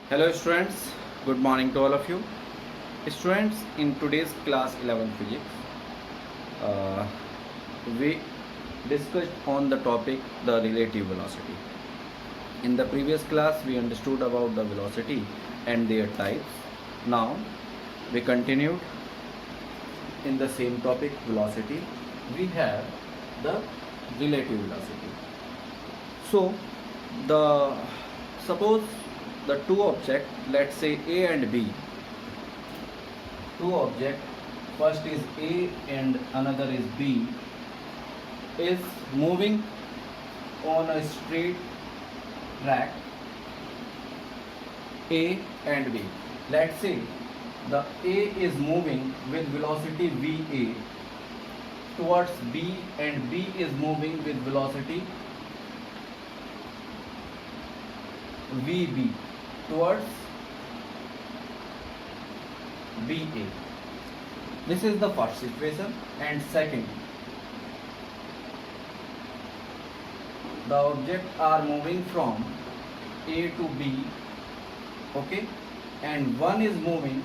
Hello students, good morning to all of you. Students, in today's class 11 physics, uh, we discussed on the topic the relative velocity. In the previous class, we understood about the velocity and their types. Now, we continued in the same topic velocity. We have the relative velocity. So, the suppose the two objects, let's say A and B, two objects, first is A and another is B, is moving on a straight track A and B. Let's say the A is moving with velocity VA towards B and B is moving with velocity VB towards BA. This is the first situation. And second, the objects are moving from A to B, okay, and one is moving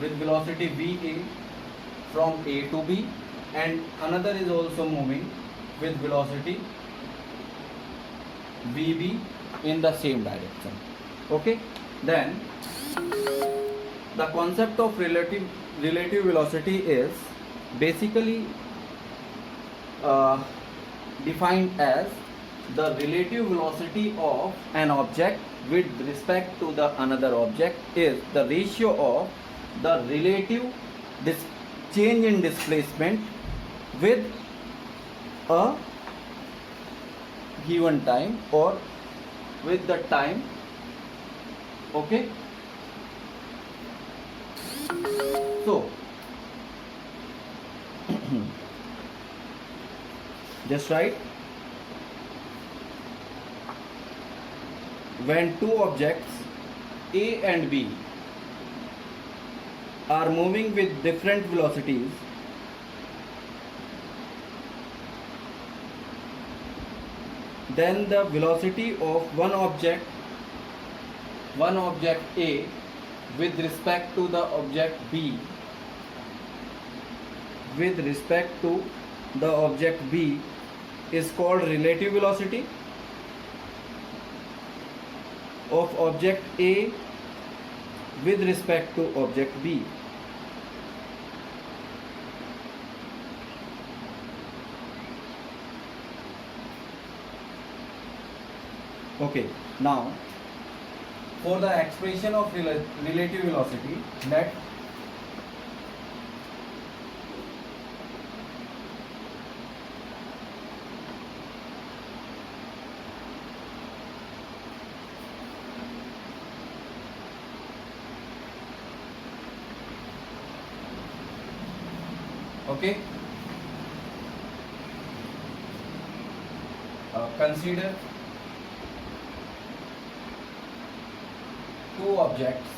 with velocity VA from A to B and another is also moving with velocity VB in the same direction, okay. Then the concept of relative velocity is basically defined as the relative velocity of an object with respect to the another object is the ratio of the relative change in displacement with a given time or with the time, okay. So just write, when two objects A and B are moving with different velocities, then the velocity of one object A with respect to the object B is called relative velocity of object A with respect to object B. Okay, now for the expression of relative velocity, let okay, consider two objects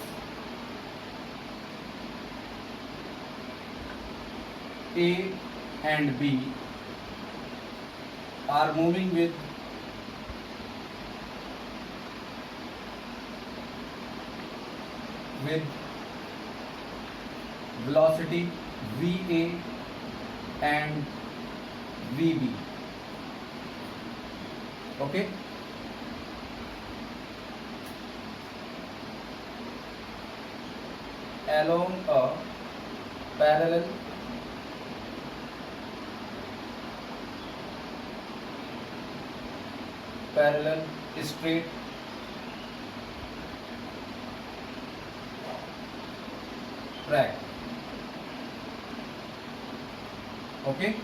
A and B are moving with velocity VA and VB, okay. Along a parallel straight track, okay.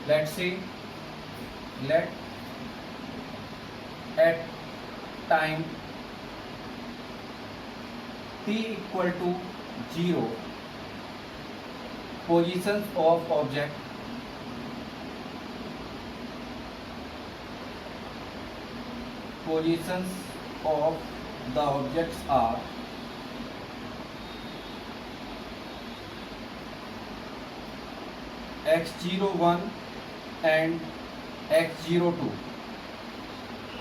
Let's say at time t equal to 0 positions of the objects are x01 and x02,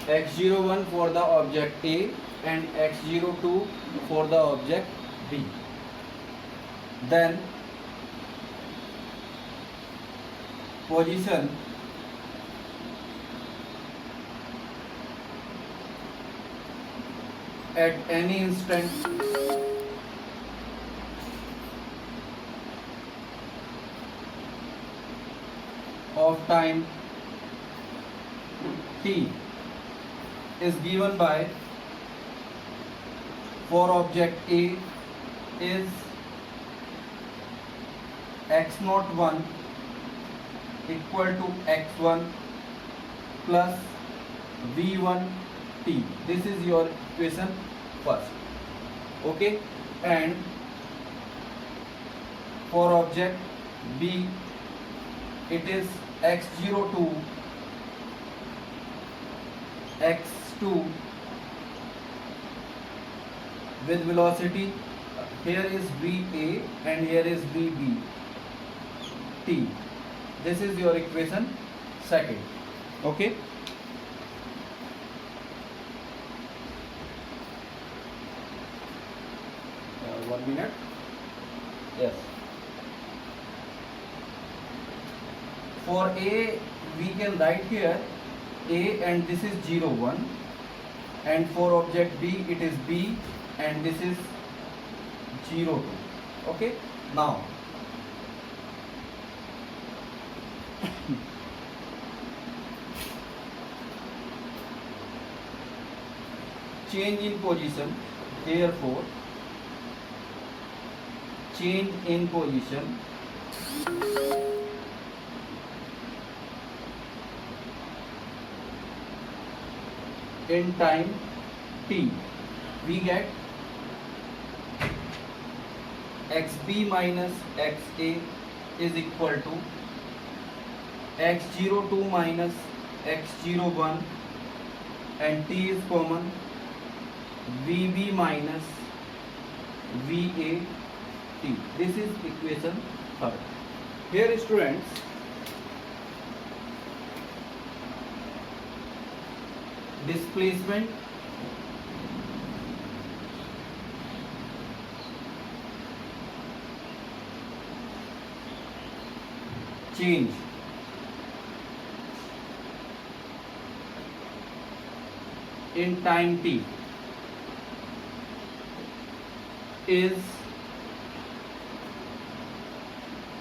x01 for the object A and x02 for the object B. Then position at any instant of time t is given by, for object A is x01 equal to x1 plus v1 t. This is your equation first. Okay, and for object B it is x02 x2 with velocity, here is VA and here is VB T. This is your equation second. Okay, 1 minute. Yes, for A we can write here A and this is 01, and for object B it is B and this is 02. Okay, now change in position, therefore change in position in time t, we get xb minus xa is equal to x02 minus x01 and t is common, vb minus va t. This is equation third. Here students, displacement change in time t is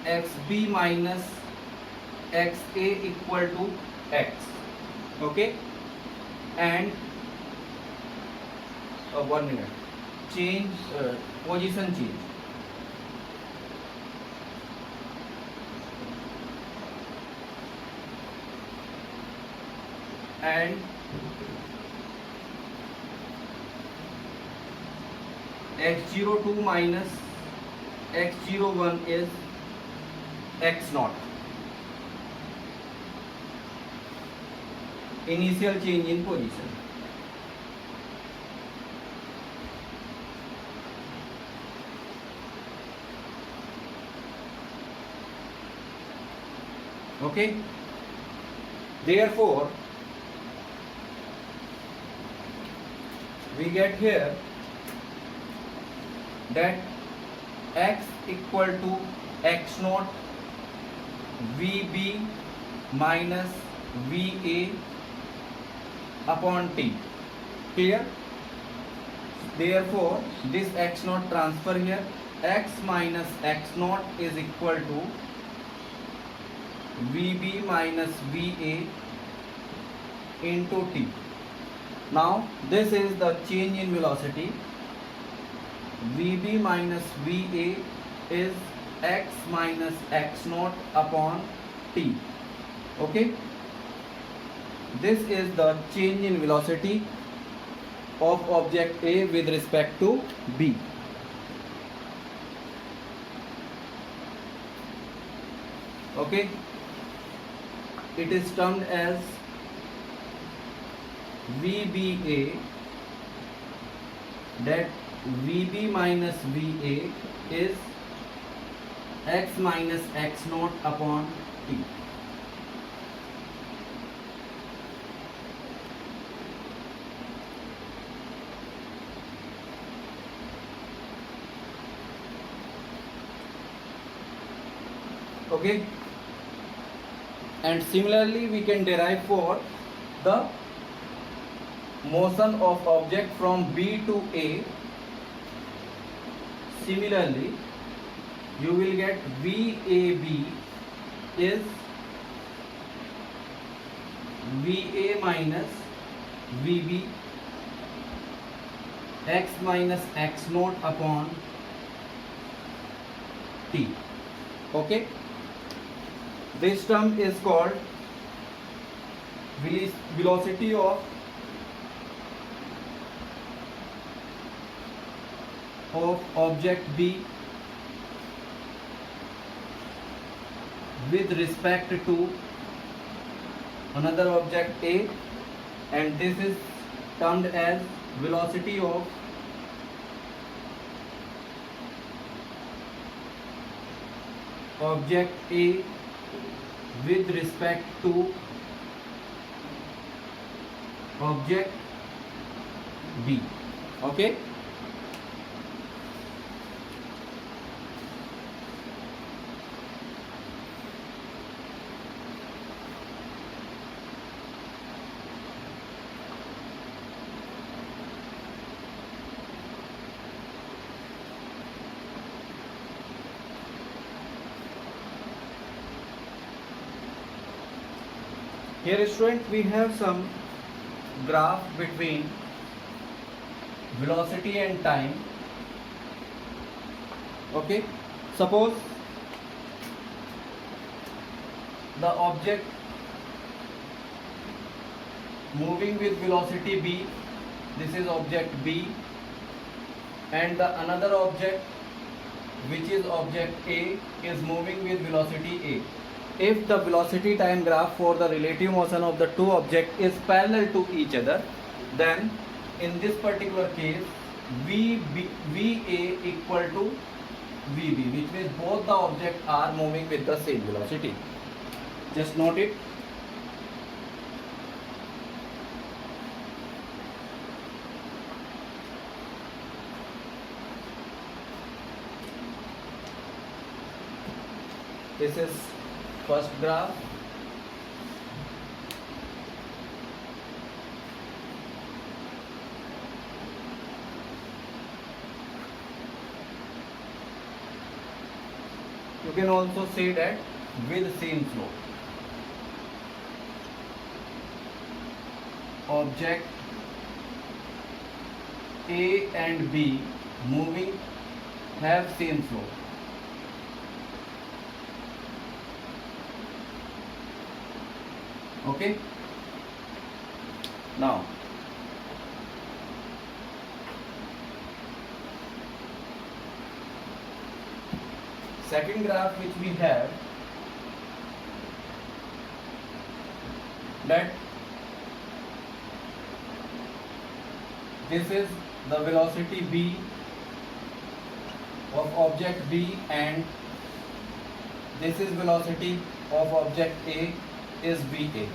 xb minus xa equal to x. Okay, and 1 minute, change position change, and x02 minus x01 is x0, initial change in position. Okay, therefore we get here that x equal to x0 vb minus va upon t. Clear? Therefore this x0 transfer here, x minus x0 is equal to vb minus va into t. Now this is the change in velocity. vb minus va is x minus x0 upon t. Okay, this is the change in velocity of object A with respect to B. Okay, it is termed as VBA, that VB minus VA is x minus x0 upon t. Okay, and similarly we can derive for the motion of object from B to A. Similarly you will get VAB is VA minus VB x minus x naught upon T. Okay, this term is called velocity of object B with respect to another object A, and this is termed as velocity of object A with respect to object B. Okay, here student we have some graph between velocity and time. Okay, suppose the object moving with velocity B, this is object B, and the another object which is object A is moving with velocity A. If the velocity time graph for the relative motion of the two objects is parallel to each other, then in this particular case VA equal to VB, which means both the objects are moving with the same velocity. Just note it. This is first graph. You can also say that with same slope. Object A and B moving have same slope. Okay, now second graph which we have, that this is the velocity B of object B and this is velocity of object A is VA.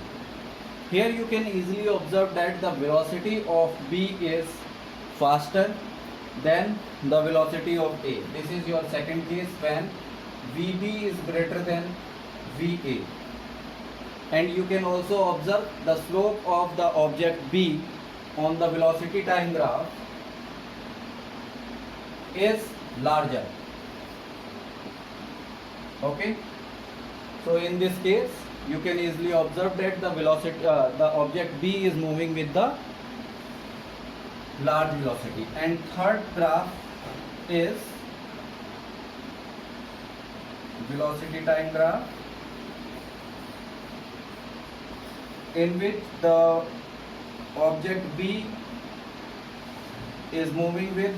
Here you can easily observe that the velocity of B is faster than the velocity of A. This is your second case when VB is greater than VA. And you can also observe the slope of the object B on the velocity time graph is larger. Okay, so in this case you can easily observe that the velocity the object B is moving with the large velocity. And third graph is velocity time graph, in which the object B is moving with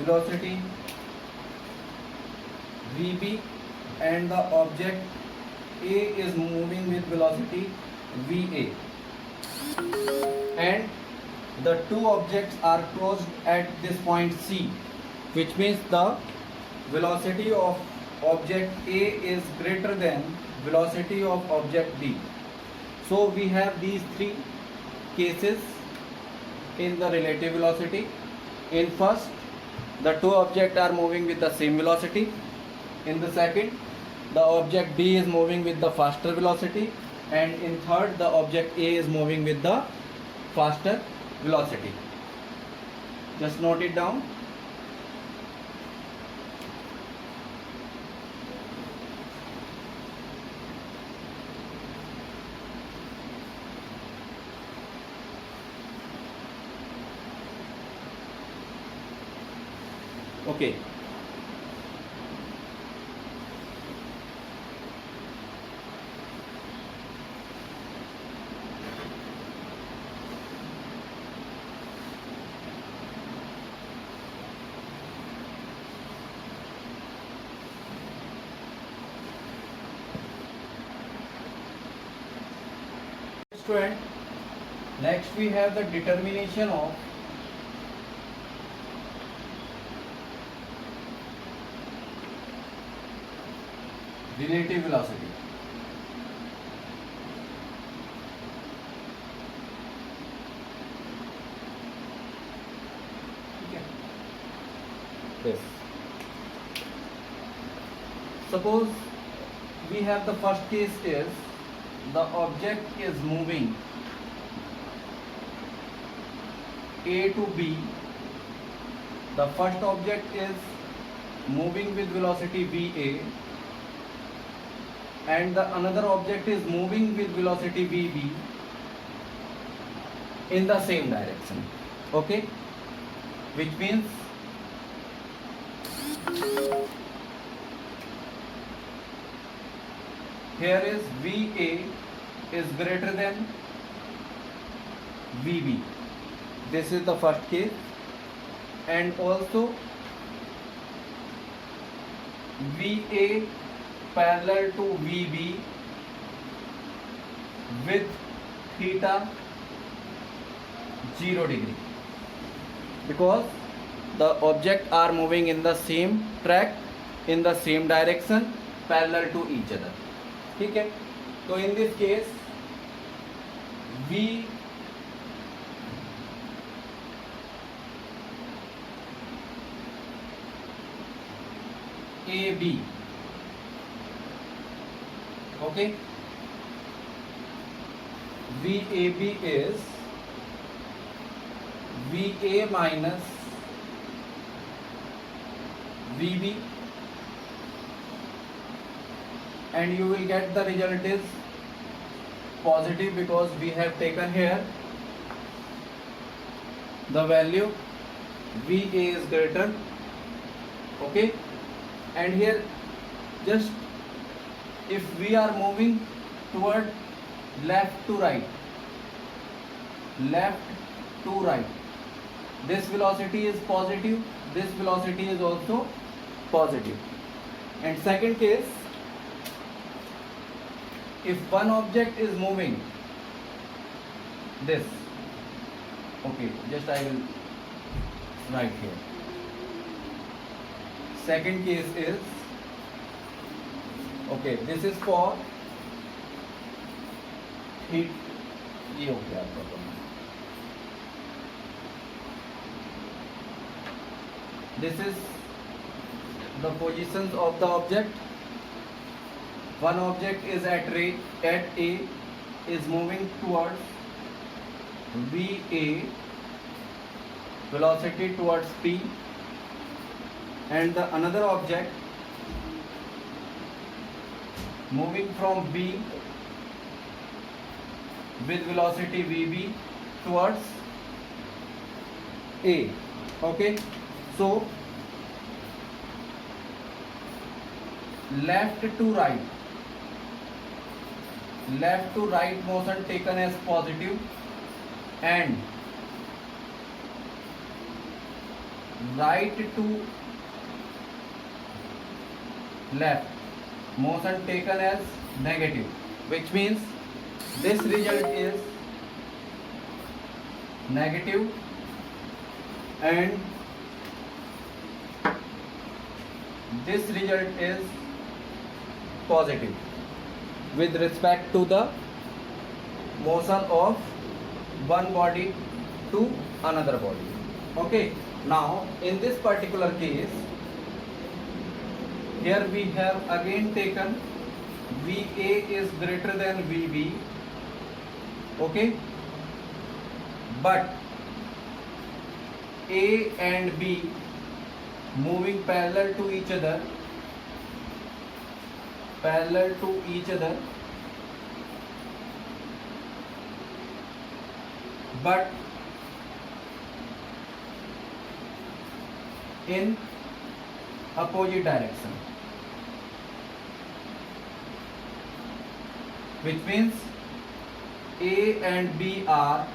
velocity VB and the object A is moving with velocity VA, and the two objects are closed at this point C, which means the velocity of object A is greater than velocity of object B. So we have these three cases in the relative velocity. In first, the two objects are moving with the same velocity. In the second, the object B is moving with the faster velocity, and in third the object A is moving with the faster velocity. Just note it down. Okay. Student, next we have the determination of relative velocity. Yes. Suppose we have the first case is the object is moving A to B. The first object is moving with velocity VA, and the another object is moving with velocity VB in the same direction. Okay, which means here is VA is greater than VB. This is the first case, and also VA parallel to VB with theta 0 degree, because the objects are moving in the same track, in the same direction, parallel to each other. ठीक है, तो in this case V AB, okay, VAB is VA minus VB, and you will get the result is positive because we have taken here the value VA is greater, okay, and here just if we are moving toward left to right, this velocity is positive, this velocity is also positive. And second case, if one object is moving this, okay, just I will write here. Second case is, okay, this is for heat, ये हो गया आपका problem. This is the positions of the object. One object is at A, is moving towards VA, velocity towards P, and the another object moving from B with velocity VB towards A. Okay, so left to right motion taken as positive, and right to left motion taken as negative, which means this result is negative and this result is positive with respect to the motion of one body to another body. Okay, now in this particular case, here we have again taken VA is greater than VB, okay, but A and B moving parallel to each other, but in opposite direction, which means A and B are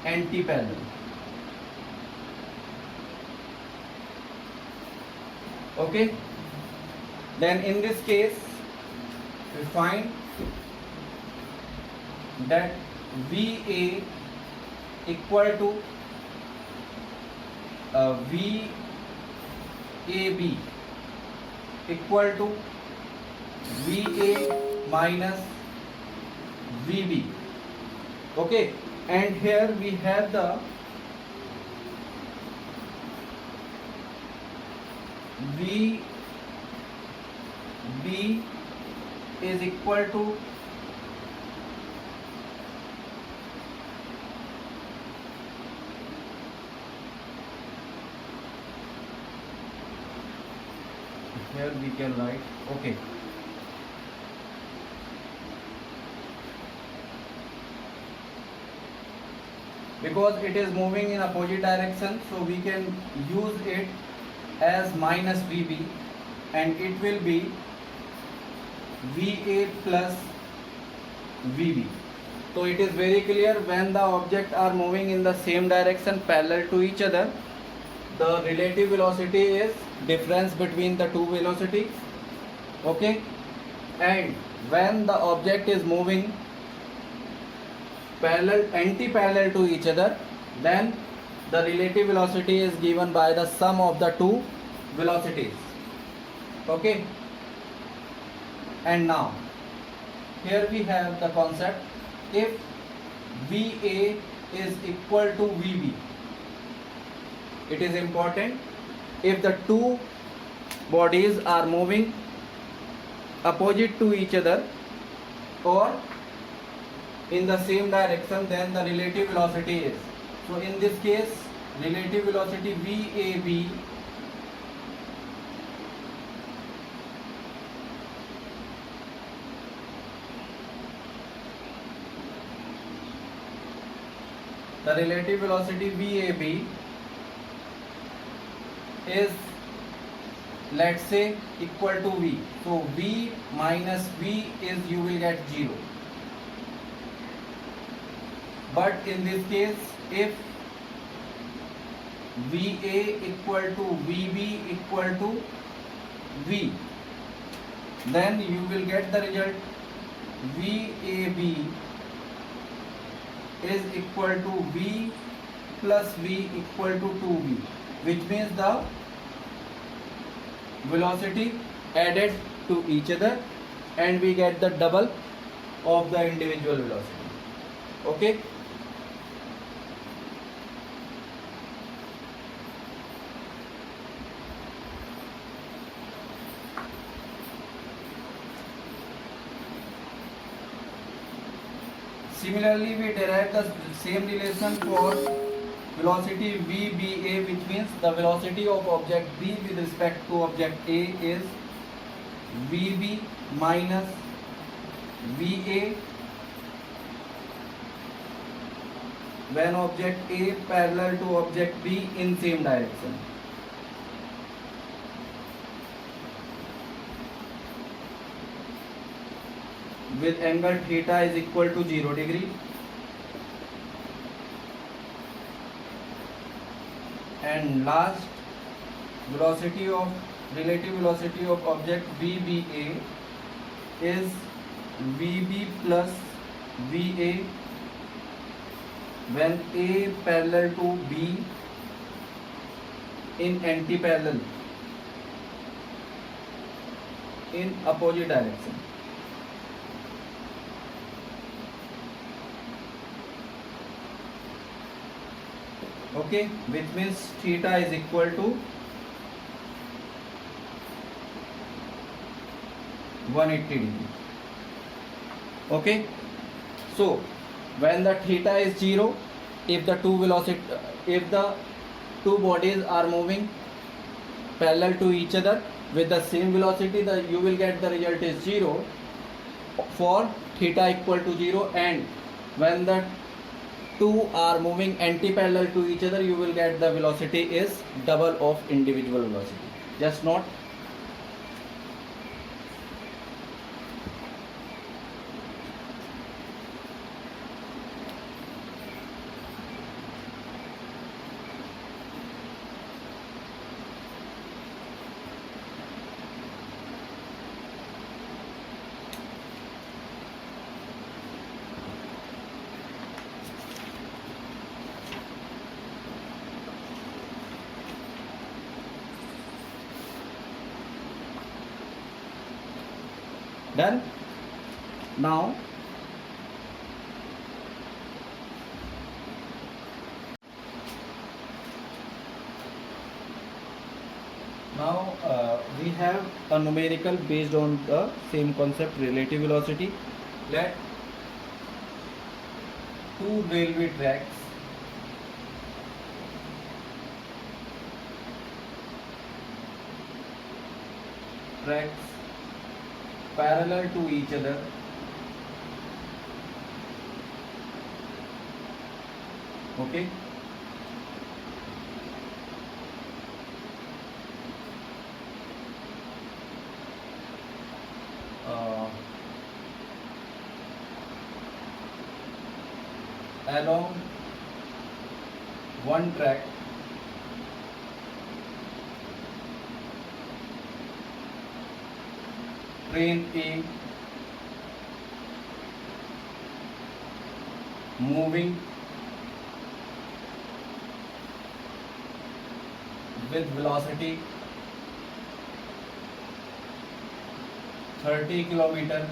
anti-parallel. Okay, then in this case we find that VA equal to VAB equal to VA minus VB. Okay, and here we have the VB is equal to here we can write, okay, because it is moving in opposite direction, so we can use it as minus VB, and it will be VA plus VB. So it is very clear, when the objects are moving in the same direction parallel to each other, the relative velocity is difference between the two velocities, okay, and when the object is moving anti-parallel to each other, then the relative velocity is given by the sum of the two velocities, okay. And now here we have the concept, if VA is equal to VB, it is important, if the two bodies are moving opposite to each other or in the same direction, then the relative velocity is, so in this case relative velocity VAB the relative velocity VAB is, let's say, equal to V. So V minus V is, you will get 0. But in this case, if VA equal to VB equal to V, then you will get the result VAB is equal to V plus V equal to 2V, which means the velocity added to each other, and we get the double of the individual velocity, okay. Similarly, we derive the same relation for velocity VBA, which means the velocity of object B with respect to object A is VB minus VA when object A parallel to object B in same direction. With angle theta is equal to 0 degree, and last, relative velocity of object VBA is VB plus VA when A parallel to B in anti-parallel in opposite direction. Okay, which means theta is equal to 180 degree. Okay, so when the theta is 0, if the two bodies are moving parallel to each other with the same velocity, you will get the result is 0 for theta equal to 0, and when the two are moving anti-parallel to each other, you will get the velocity is double of individual velocity. Just note. Done. Now we have a numerical based on the same concept, relative velocity. Let two railway tracks parallel to each other okay, along one track train A moving with velocity 30 km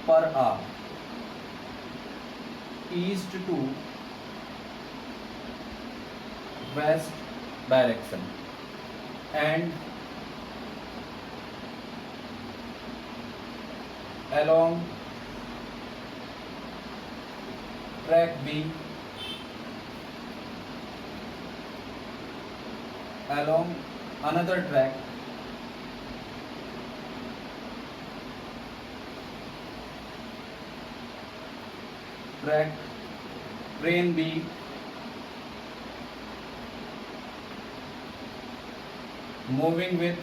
per hour east to west direction, and along track B along another track train B moving with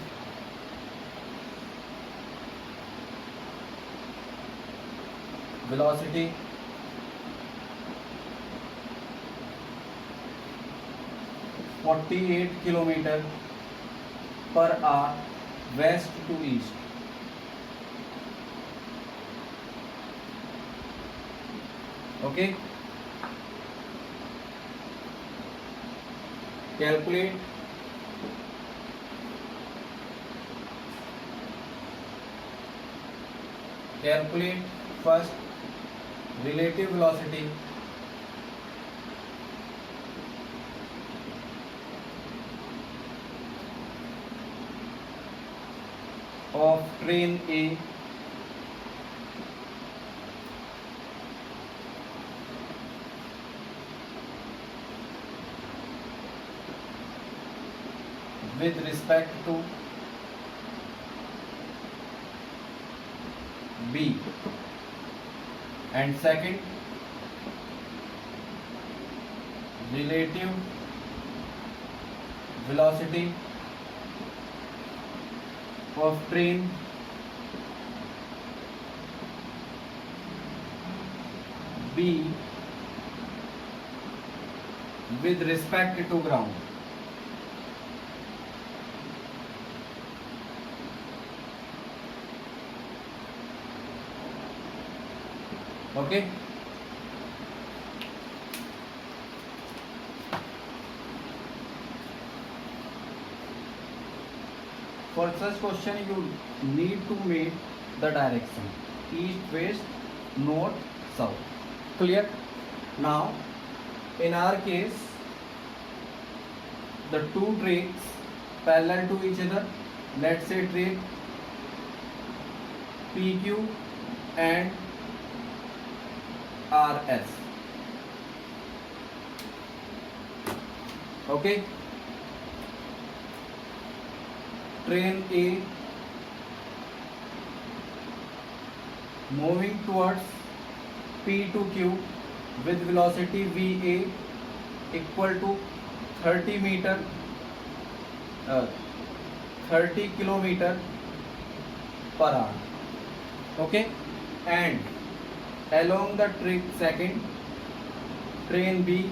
velocity 48 km per hour west to east. Okay, calculate first relative velocity of train A with respect to B, and second relative velocity of train B with respect to ground. Okay, for such question you need to make the direction east, west, north, south. Clear? Now in our case the two trains parallel to each other, let's say train PQ and RS. Okay. Train A moving towards P to Q with velocity VA equal to 30 meter 30 kilometer per hour. Okay, and along the second train B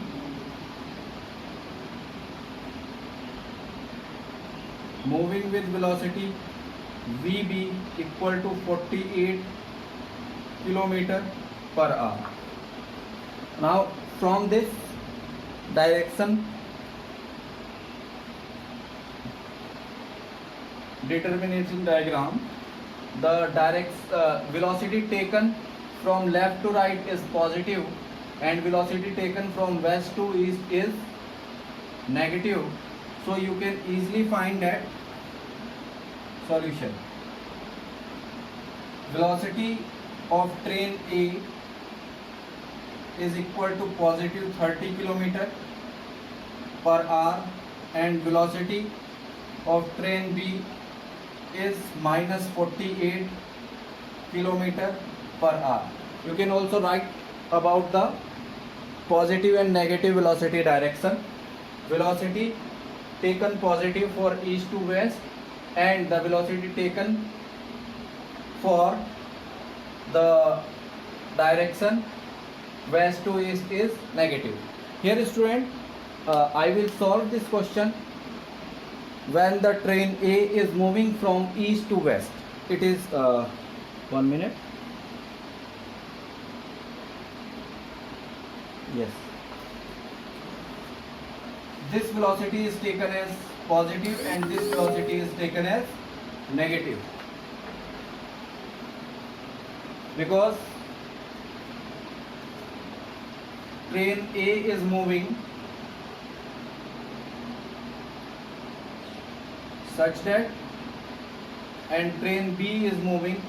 moving with velocity VB equal to 48 kilometer per hour. Now from this direction determination diagram, the velocity taken from left to right is positive and velocity taken from west to east is negative. So you can easily find that solution. Velocity of train A is equal to positive 30 km per hour and velocity of train B is minus 48 km per hour. You can also write about the positive and negative velocity direction. Velocity taken positive for east to west and the velocity taken for the direction west to east is negative. Here student, I will solve this question when the train A is moving from east to west. It is 1 minute. Yes. This velocity is taken as positive and this velocity is taken as negative because train A is moving such that and train B is moving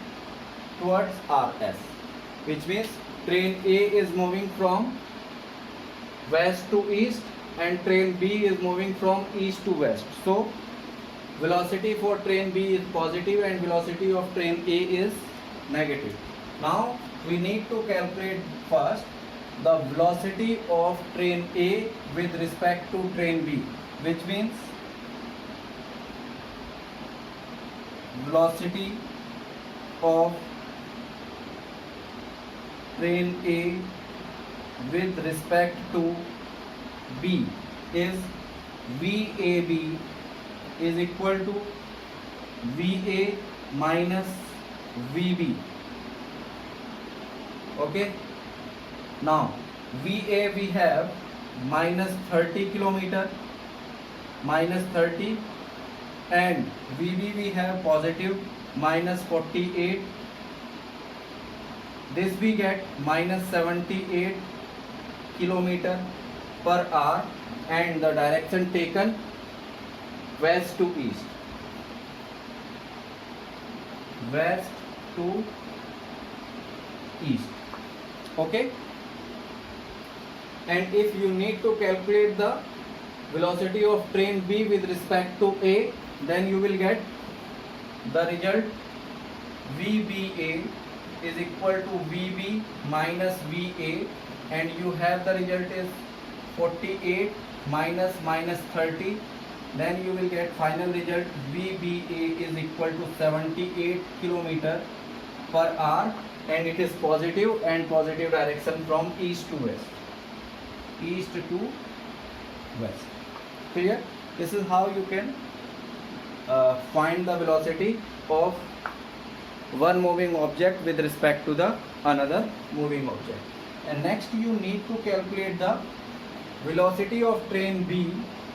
towards RS, which means train A is moving from west to east and train B is moving from east to west. So velocity for train B is positive and velocity of train A is negative. Now we need to calculate first the velocity of train A with respect to train B, which means velocity of train A with respect to B is VAB is equal to VA minus VB. Okay. Now VA we have minus 30 kilometer minus 30 and VB we have positive minus 48. This we get minus 78 kilometer per hour and the direction taken west to east. West to east. Okay. And if you need to calculate the velocity of train B with respect to A, then you will get the result VBA is equal to VB minus VA and you have the result is 48 minus 30, then you will get final result VBA is equal to 78 km per hour and it is positive and positive direction from east to west. East to west. Clear? This is how you can find the velocity of one moving object with respect to the another moving object. And next you need to calculate the velocity of train B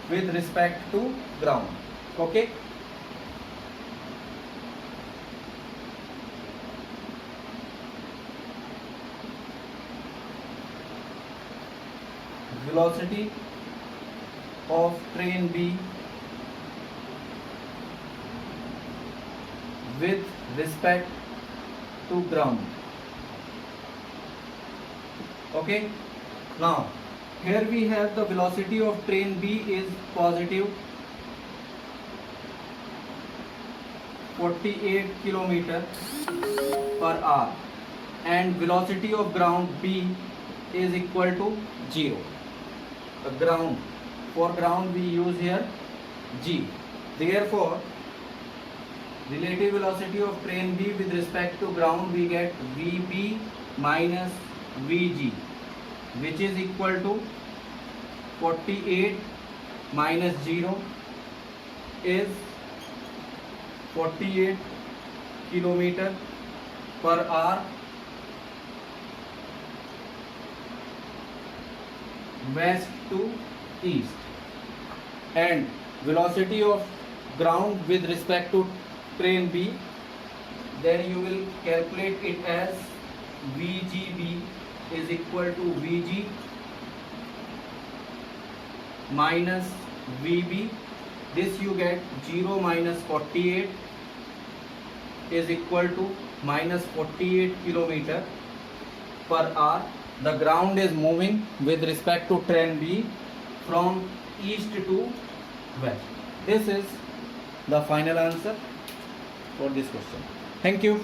with respect to ground. Okay. Velocity of train B with respect to ground. Okay, now here we have the velocity of train B is positive 48 kilometer per hour and velocity of ground B is equal to 0. The ground, for ground we use here G. Therefore, relative velocity of train B with respect to ground we get VB minus VG, which is equal to 48 minus 0 is 48 kilometer per hour west to east, and velocity of ground with respect to train B, then you will calculate it as VGB is equal to VG minus VB. This you get 0 minus 48 is equal to minus 48 kilometer per hour. The ground is moving with respect to train B from east to west. This is the final answer for this question. Thank you.